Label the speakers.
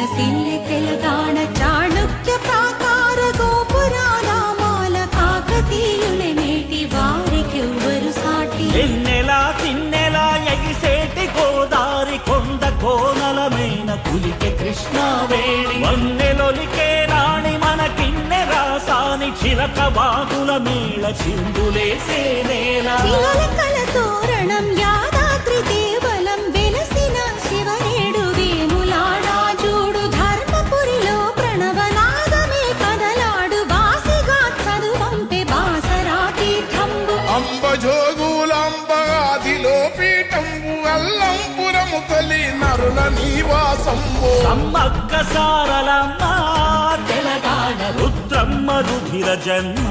Speaker 1: విలసిల్లె తెలంగాణ చాణుక్య ప్రాకార గోపురాల కాకతీయుల నేటి వారికెవ్వరు సాటి
Speaker 2: ఎన్నెలా తిన్నెలా ఎగిసేటి గోదారి కొండ కోనలమైన కులికే కృష్ణావేణి వన్నెలొలికే రాణి మన కిన్నె రాసాని చిలక వాగుల మేళ చిందులేసే నేల
Speaker 1: చిలకల తోరణం యాదాద్రి దేవలం వెలసిన శివనేడు వేములాడా చూడు ధర్మపురిలో ప్రణవనాదమే కదలాడు వాసిగా చదువంపే బాసరా తీర్థంబు
Speaker 3: అంబజోగులంబాదిలో పీఠంబు అల్లంపురము తొలి నరుల నివాసంబు
Speaker 2: సమ్మక్క సారలమ్మ తెలంగాణ రుద్రమ్మ రుధిర జన్మ